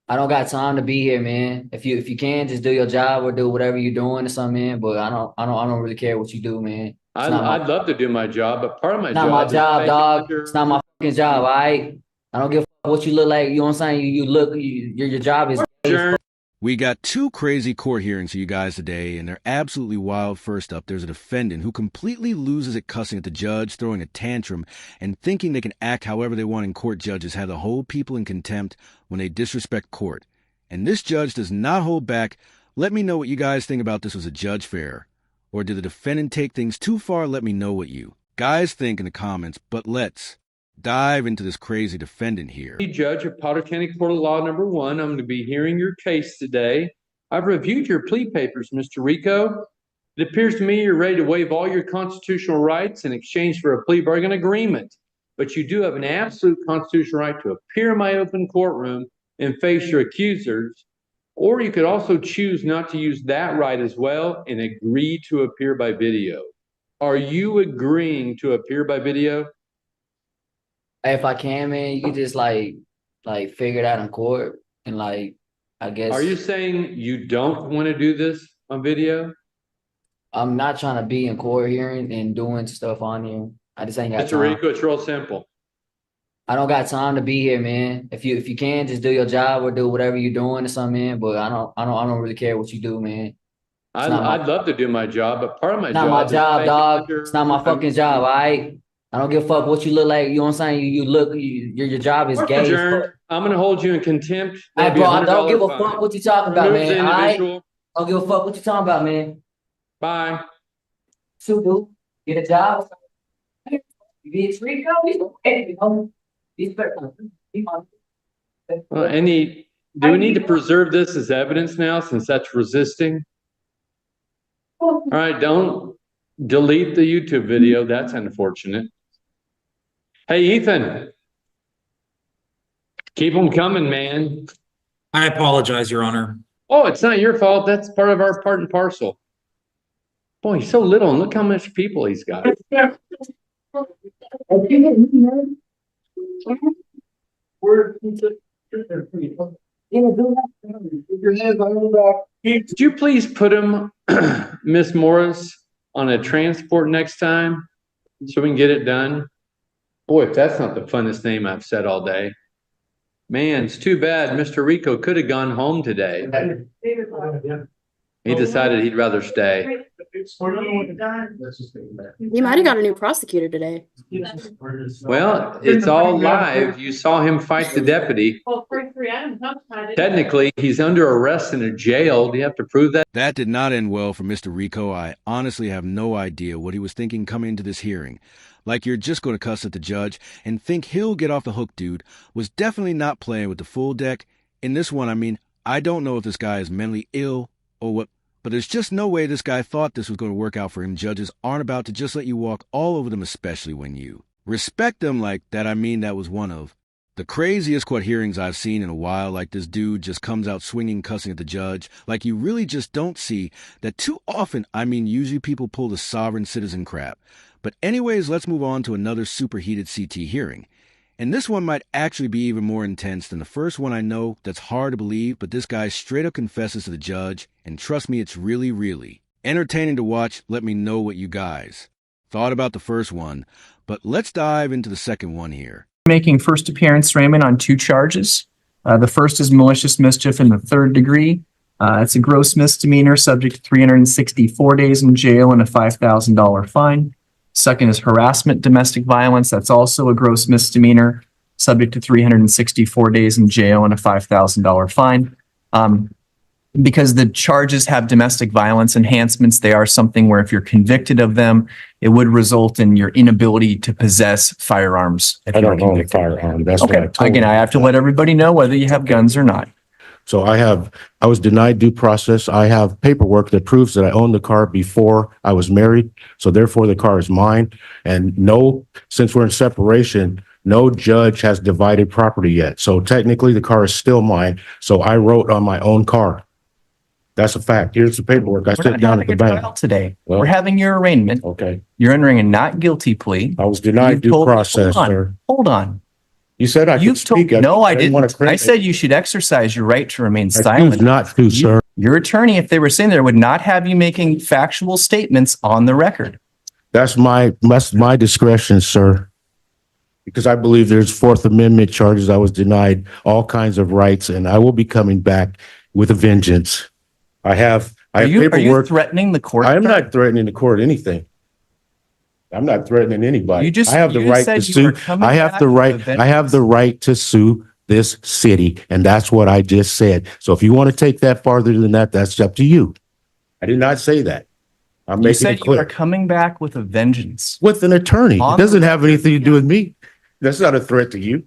I don't got time to be here, man. If you can, just do your job or do whatever you're doing or something, man. But I don't really care what you do, man. It's not my I'd love to do my job, but part of my not my job is to job, make it dog. It's not under. my fucking job, all right? I don't give a fuck what you look like. You know what I'm saying? Your job is gay as Adjourn. fuck. We got two crazy court hearings for you guys today, and they're absolutely wild. First up, there's a defendant who completely loses it cussing at the judge, throwing a tantrum, and thinking they can act however they want in court. Judges have the whole people in contempt when they disrespect court. And this judge does not hold back. Let me know what you guys think about this. Was a judge fair? Or did the defendant take things too far? Let me know what you guys think in the comments, but let's dive into this crazy defendant here. Judge of Potter County Court of Law number 1. I'm going to be hearing your case today. I've reviewed your plea papers, Mr. Rico. It appears to me you're ready to waive all your constitutional rights in exchange for a plea bargain agreement. But you do have an absolute constitutional right to appear in my open courtroom and face your accusers. Or you could also choose not to use that right as well and agree to appear by video. Are you agreeing to appear by video? If I can, man, you can just like figure it out in court and I guess Are you saying you don't want to do this on video? I'm not trying to be in court hearing and doing stuff on here. I just ain't got Mr. time. Rico, it's real simple. I don't got time to be here, man. If you can, just do your job or do whatever you're doing or something, man. But I don't really care what you do, man. It's not my I'd love to do my job, but part of my not my job is to job, make it dog. under. It's not my fucking job, all right? I don't give a fuck what you look like. You know what I'm saying? Your job is gay as Adjourned. fuck. I'm going to hold you in contempt. Hey, That'd be bro, a I don't give a $100 fuck fine. what you talking about, Removes the man. All right? individual. I don't give a fuck what you talking about, man. Bye. So, dude, get a job. You get free go. He's better. Do we need to preserve this as evidence now since that's resisting? All right, don't delete the YouTube video. That's unfortunate. Hey, Ethan, keep them coming, man. I apologize, Your Honor. Oh, it's not your fault. That's part of our part and parcel. Boy, he's so little, and look how much people he's got. Could you please put him, Miss Morris, on a transport next time so we can get it done? Boy, if that's not the funnest name I've said all day. Man, it's too bad Mr. Rico could have gone home today. He decided he'd rather stay. You might have got a new prosecutor today. Well, it's all live. You saw him fight the deputy. Technically, he's under arrest in a jail. Do you have to prove that? That did not end well for Mr. Rico. I honestly have no idea what he was thinking coming into this hearing. Like you're just going to cuss at the judge and think he'll get off the hook, dude. Was definitely not playing with the full deck. In this one, I mean, I don't know if this guy is mentally ill or what, but there's just no way this guy thought this was going to work out for him. Judges aren't about to just let you walk all over them, especially when you respect them like that. I mean, that was one of the craziest court hearings I've seen in a while. Like this dude just comes out swinging, cussing at the judge. Like you really just don't see that too often. I mean, usually people pull the sovereign citizen crap. But anyways, let's move on to another superheated CT hearing. And this one might actually be even more intense than the first one. I know that's hard to believe, but this guy straight up confesses to the judge. And trust me, it's really, really entertaining to watch. Let me know what you guys thought about the first one. But let's dive into the second one here. Making first appearance, Raymond, on 2 charges. The first is malicious mischief in the 3rd degree. It's a gross misdemeanor subject to 364 days in jail and a $5,000 fine. Second is harassment, domestic violence. That's also a gross misdemeanor subject to 364 days in jail and a $5,000 fine. Because the charges have domestic violence enhancements, they are something where if you're convicted of them, it would result in your inability to possess firearms. I don't own a firearm. That's what I Okay, told again, him. I have to let everybody know whether you have guns or not. So I was denied due process. I have paperwork that proves that I owned the car before I was married. So therefore the car is mine. And since we're in separation, no judge has divided property yet. So technically the car is still mine. So I wrote on my own car. That's a fact. Here's the paperwork. I We're sit not down at having the a bank. trial today. Well- We're having your arraignment. Okay. You're entering a not guilty plea. I was denied You've due told- process, hold on, sir. Hold on. You said I could speak. No, I didn't want didn't. to I said you should exercise your right to remain I choose silent. not to, sir. Your attorney, if they were sitting there, would not have you making factual statements on the record. That's my discretion, sir. Because I believe there's Fourth Amendment charges. I was denied all kinds of rights, and I will be coming back with a vengeance. I have Are you paperwork. threatening the court? I am not threatening the court anything. I'm not threatening anybody. I have the right to sue. I have the right to sue this city, and that's what I just said. So if you want to take that farther than that, that's up to you. I did not say that. I'm You making said it clear. you are coming back with a vengeance. With an attorney. On It doesn't the have anything to do with me. That's not a threat to you.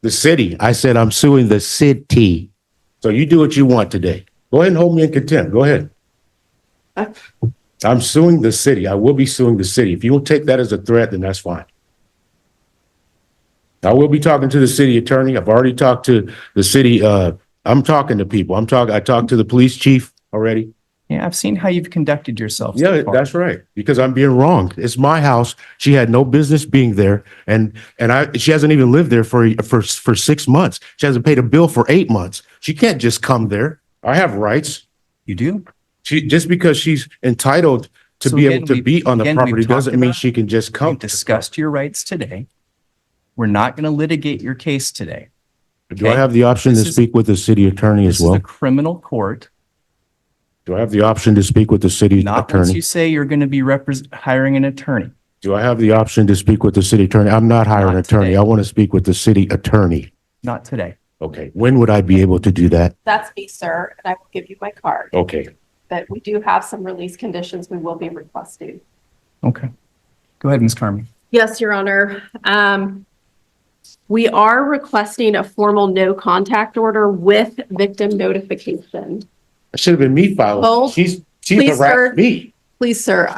The city. I said I'm suing the city. So you do what you want today. Go ahead and hold me in contempt. Go ahead. I'm suing the city. I will be suing the city. If you will take that as a threat, then that's fine. I will be talking to the city attorney. I've already talked to the city. I'm talking to people. I talked to the police chief already. Yeah, I've seen how you've conducted yourself. Yeah, so far. that's right. Because I'm being wronged. It's my house. She had no business being there, and she hasn't even lived there for 6 months. She hasn't paid a bill for 8 months. She can't just come there. I have rights. You do? Just because she's entitled to be able to be on the property doesn't mean she can just come. We've discussed your rights today. We're not going to litigate your case today. Do I have the option to speak with the city attorney as well? This is a criminal court. Do I have the option to speak with the city Not once attorney? you say you're going to be hiring an attorney. Do I have the option to speak with the city attorney? I'm not hiring an attorney. today. I want to speak with the city attorney. Not today. Okay. When would I be able to do that? That's me, sir, and I will give you my card. Okay. But we do have some release conditions we will be requesting. Okay. Go ahead, Ms. Carmen. Yes, Your Honor. We are requesting a formal no contact order with victim notification. It should have been me filing. Both. She's Please, sir. harassed me. Please, sir,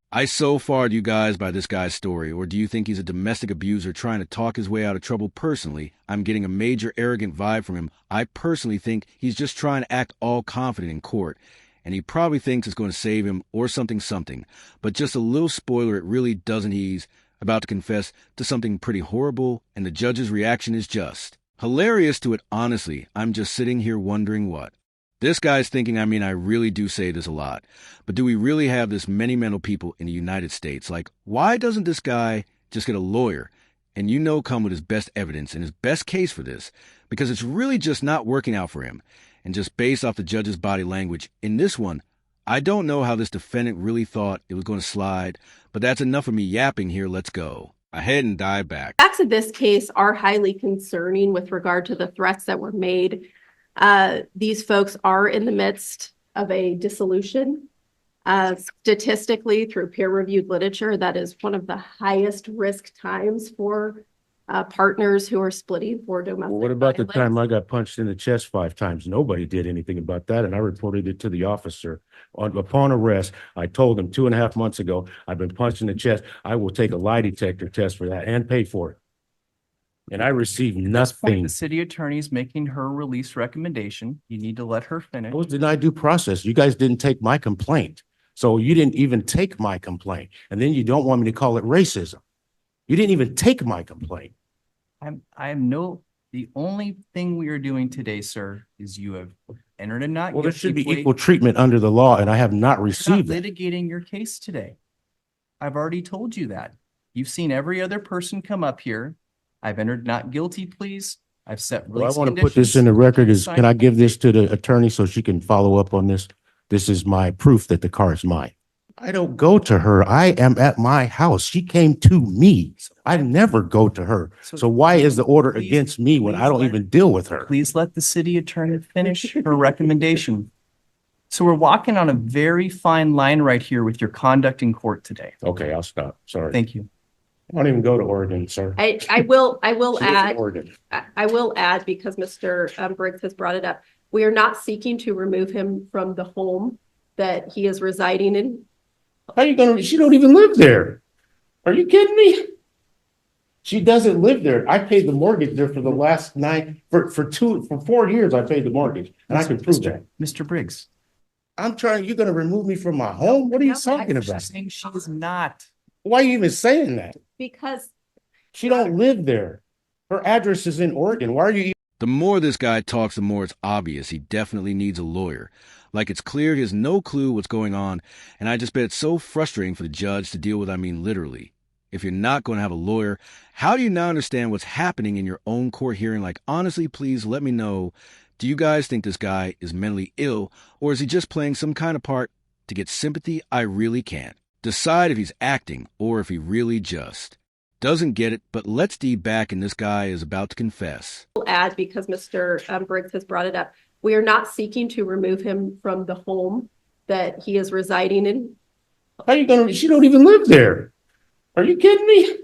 I so farred you guys by this guy's story, or do you think he's a domestic abuser trying to talk his way out of trouble personally? I'm getting a major arrogant vibe from him. I personally think he's just trying to act all confident in court, and he probably thinks it's going to save him or something. But just a little spoiler, it really doesn't. He's about to confess to something pretty horrible, and the judge's reaction is just hilarious to it. Honestly, I'm just sitting here wondering what this guy's thinking. I mean, I really do say this a lot, but do we really have this many mental people in the United States? Like, why doesn't this guy just get a lawyer and, come with his best evidence and his best case for this? Because it's really just not working out for him. And just based off the judge's body language in this one, I don't know how this defendant really thought it was going to slide, but that's enough of me yapping here. Let's go ahead and dive back. Facts of this case are highly concerning with regard to the threats that were made. These folks are in the midst of a dissolution. Statistically, through peer-reviewed literature, that is one of the highest risk times for partners who are splitting for domestic Well, what about the violence. time I got punched in the chest 5 times? Nobody did anything about that, and I reported it to the officer. Upon arrest, I told him 2.5 months ago, I've been punched in the chest. I will take a lie detector test for that and pay for it. And I received nothing. The city attorney's making her release recommendation. You need to let her finish. I was denied due process. You guys didn't take my complaint. So you didn't even take my complaint. And then you don't want me to call it racism. You didn't even take my complaint. The only thing we are doing today, sir, is you have entered a not Well, there guilty should be plea. equal treatment under the law, and I have not We're received not it. litigating your case today. I've already told you that. You've seen every other person come up here. I've entered not guilty pleas. I've set Well, I release want to put this in the record can I give this to the attorney so she can follow up on this? This is my proof that the car is mine. I don't go to her. I am at my house. She came to me. I never go to her. So why is the order against me when I don't even deal with her? Please let the city attorney finish her recommendation. So we're walking on a very fine line right here with your conduct in court today. Okay, I'll stop. Sorry. Thank you. I don't even go to Oregon, sir. I will She lives in add, Oregon. I will add, because Mr. Briggs has brought it up, we are not seeking to remove him from the home that he is residing in. How you gonna, she don't even live there. Are you kidding me? She doesn't live there. I paid the mortgage there for the last for 4 years. I paid the mortgage, and I can prove that. Mr. Briggs. You're gonna remove me from my home? What are you talking I'm about? saying she is not. Why are you even saying that? Because She don't live there. Her address is in Oregon. Why are you? The more this guy talks, the more it's obvious he definitely needs a lawyer. Like, it's clear he has no clue what's going on, and I just bet it's so frustrating for the judge to deal with, I mean literally. If you're not going to have a lawyer, how do you now understand what's happening in your own court hearing? Like, honestly, please let me know. Do you guys think this guy is mentally ill, or is he just playing some kind of part to get sympathy? I really can't decide if he's acting or if he really just doesn't get it. But let's D back, and this guy is about to confess. I'll add, because Mr. Briggs has brought it up, we are not seeking to remove him from the home that he is residing in. How you gonna? She don't even live there. Are you kidding me?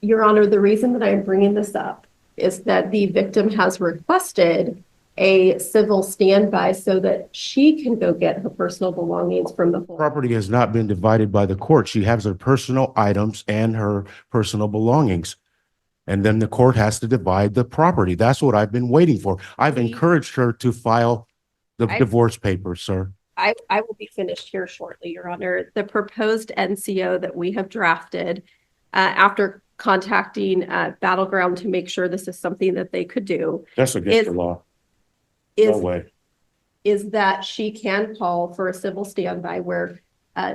Your Honor, the reason that I'm bringing this up is that the victim has requested a civil standby so that she can go get her personal belongings from the home. Property has not been divided by the court. She has her personal items and her personal belongings. And then the court has to divide the property. That's what I've been waiting for. I've encouraged her to file the divorce papers, sir. I will be finished here shortly, Your Honor. The proposed NCO that we have drafted after contacting Battleground to make sure this is something that they could do. That's against the law. No way. Is that she can call for a civil standby where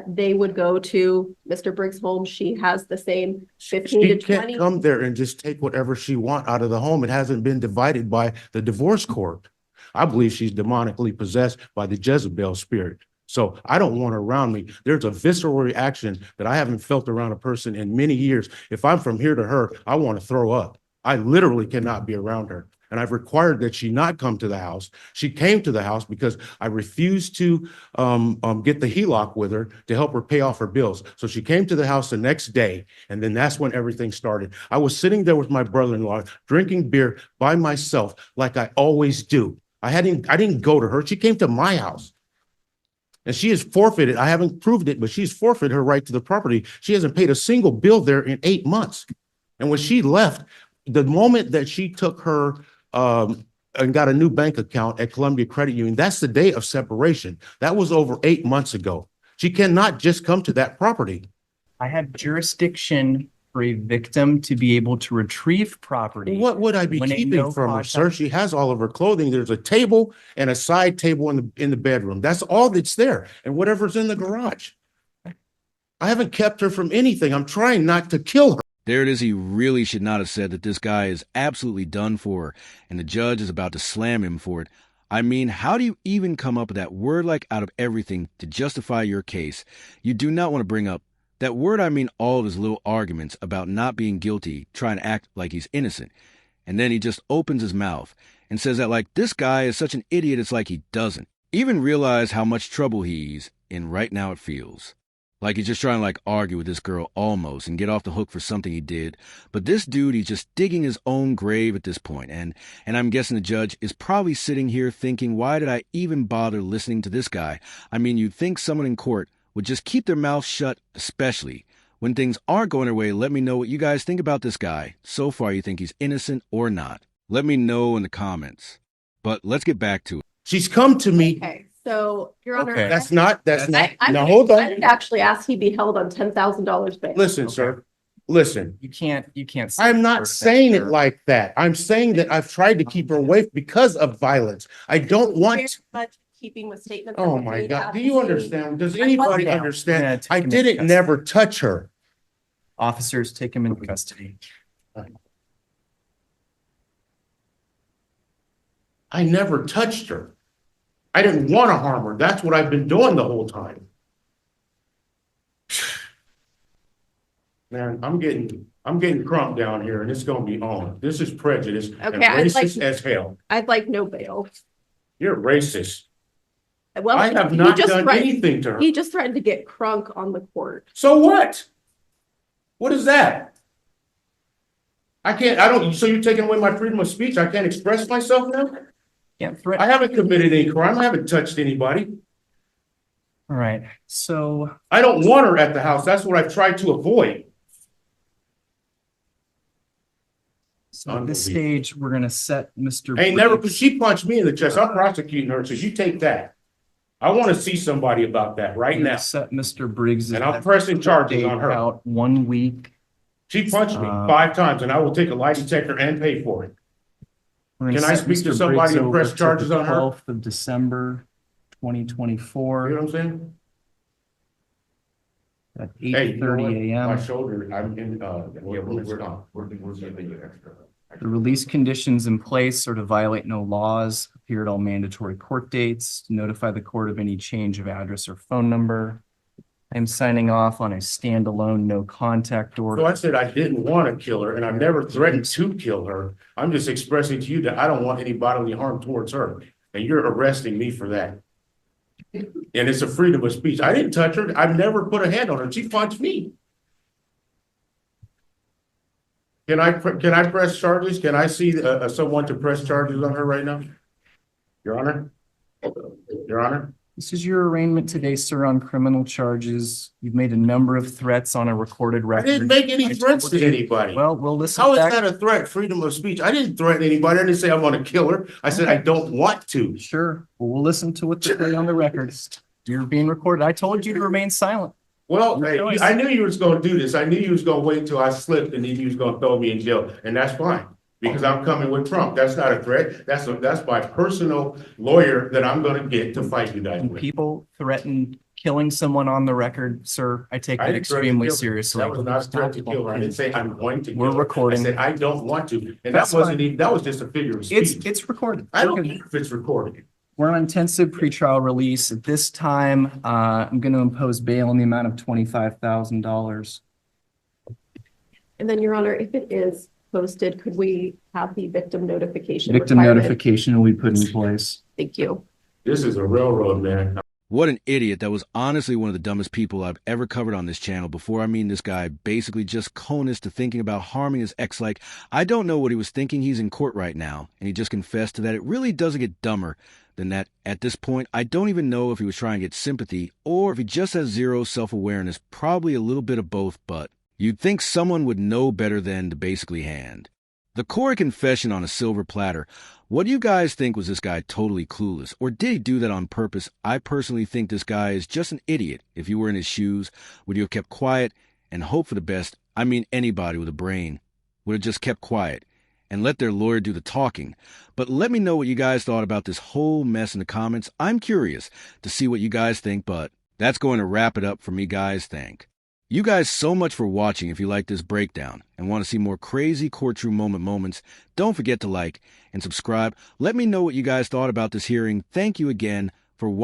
they would go to Mr. Briggs' home. She has the same 15 to 20. She can't come there and just take whatever she wants out of the home. It hasn't been divided by the divorce court. I believe she's demonically possessed by the Jezebel spirit. So I don't want her around me. There's a visceral reaction that I haven't felt around a person in many years. If I'm from here to her, I want to throw up. I literally cannot be around her. And I've required that she not come to the house. She came to the house because I refused to get the HELOC with her to help her pay off her bills. So she came to the house the next day, and then that's when everything started. I was sitting there with my brother-in-law, drinking beer by myself, like I always do. I didn't go to her. She came to my house. And she has forfeited, I haven't proved it, but she's forfeited her right to the property. She hasn't paid a single bill there in 8 months. And when she left, the moment that she took her and got a new bank account at Columbia Credit Union, that's the day of separation. That was over 8 months ago. She cannot just come to that property. I have jurisdiction for a victim to be able to retrieve property. What would I be keeping from her, sir? She has all of her clothing. There's a table and a side table in the bedroom. That's all that's there, and whatever's in the garage. I haven't kept her from anything. I'm trying not to kill her. There it is. He really should not have said that this guy is absolutely done for, and the judge is about to slam him for it. I mean, how do you even come up with that word like out of everything to justify your case? You do not want to bring up that word. I mean, all of his little arguments about not being guilty, trying to act like he's innocent. And then he just opens his mouth and says that like this guy is such an idiot, it's like he doesn't even realize how much trouble he's in right now. It feels like he's just trying to like argue with this girl almost and get off the hook for something he did. But this dude, he's just digging his own grave at this point. And I'm guessing the judge is probably sitting here thinking, why did I even bother listening to this guy? I mean, you'd think someone in court would just keep their mouth shut, especially when things aren't going their way. Let me know what you guys think about this guy. So far, you think he's innocent or not? Let me know in the comments. But let's get back to it. She's come to me. Okay, so Your Honor. Okay. That's not. I Now hold on. I did actually ask he be held on $10,000 bail. Listen, sir. Listen. You can't. I'm not saying it like that. I'm saying that I've tried to keep her away because of violence. I don't Very want. much keeping with statements. that Oh were my made God. at Do the you scene. understand? Does anybody Yeah, understand? take I him into didn't custody. never touch her. Officers, take him into custody. I never touched her. I didn't want to harm her. That's what I've been doing the whole time. Man, I'm getting crunk down here, and it's gonna be on. This is prejudice and Okay, racist as hell. I'd like no bail. You're racist. Well, I have he not just done threatened- anything to her. He just threatened to get crunk on the court. So what? What is that? So you're taking away my freedom of speech? I can't express myself now? Can't I threaten. haven't committed any crime. I haven't touched anybody. All right. So I don't want her at the house. That's what I've tried to avoid. at this stage, we're gonna set Mr. Ain't never, Briggs. she punched me in the chest. I'm prosecuting her, so you take that. I want to see somebody about that right We're gonna now. Set Mr. Briggs. And I'm pressing charges on her. Out 1 week She punched me 5 times, and I will take a lie detector and pay for it. Can I speak to somebody and press charges on her? 12th of December, You know 2024 what I'm saying? at Hey, you know what? 8:30 My a.m. shoulder, I'm in, We're giving you extra. The release conditions in place are to violate no laws, appear at all mandatory court dates, notify the court of any change of address or phone number. I'm signing off on a standalone no contact So order. I said I didn't want to kill her, and I've never threatened to kill her. I'm just expressing to you that I don't want any bodily harm towards her, and you're arresting me for that. And it's a freedom of speech. I didn't touch her. I've never put a hand on her. She punched me. Can I press charges? Can I see someone to press charges on her right now? Your Honor? Your Honor? This is your arraignment today, sir, on criminal charges. You've made a number of threats on a recorded I record. didn't make any threats to anybody. Well, we'll listen How is back. that a threat? Freedom of speech. I didn't threaten anybody. I didn't say I'm gonna kill her. I said I don't want to. Sure. Well, we'll listen to what they say on the record. You're being recorded. I told you to remain silent. Well, Your hey, choice. I knew you was gonna do this. I knew you was gonna wait till I slipped and then you was gonna throw me in jail, and that's fine. Because I'm coming with Trump. That's not a threat. That's my personal lawyer that I'm gonna get to fight you guys When with. people threaten killing someone on the record, sir, I take I that didn't threaten to extremely kill her. seriously. That was not a threat to kill her. I didn't say I'm going to We're kill her. recording. I said I don't want to, and That's that wasn't fine. even, that was just a figure of speech. It's recorded. I don't Okay. care if it's recorded. We're on intensive pretrial release. At this time, I'm going to impose bail in the amount of $25,000. And then, Your Honor, if it is posted, could we have the victim notification? Victim requirement? notification will be put in place. Thank you. This is a railroad, man. What an idiot. That was honestly one of the dumbest people I've ever covered on this channel. Before I mean, this guy basically just conus to thinking about harming his ex. Like, I don't know what he was thinking. He's in court right now, and he just confessed to that. It really doesn't get dumber than that. At this point, I don't even know if he was trying to get sympathy or if he just has zero self-awareness. Probably a little bit of both, but you'd think someone would know better than to basically hand the Corey confession on a silver platter. What do you guys think? Was this guy totally clueless, or did he do that on purpose? I personally think this guy is just an idiot. If you were in his shoes, would you have kept quiet and hope for the best? I mean, anybody with a brain would have just kept quiet and let their lawyer do the talking. But let me know what you guys thought about this whole mess in the comments. I'm curious to see what you guys think, but that's going to wrap it up for me, guys. Thank you guys so much for watching. If you like this breakdown and want to see more crazy courtroom moments, don't forget to like and subscribe. Let me know what you guys thought about this hearing. Thank you again for watching.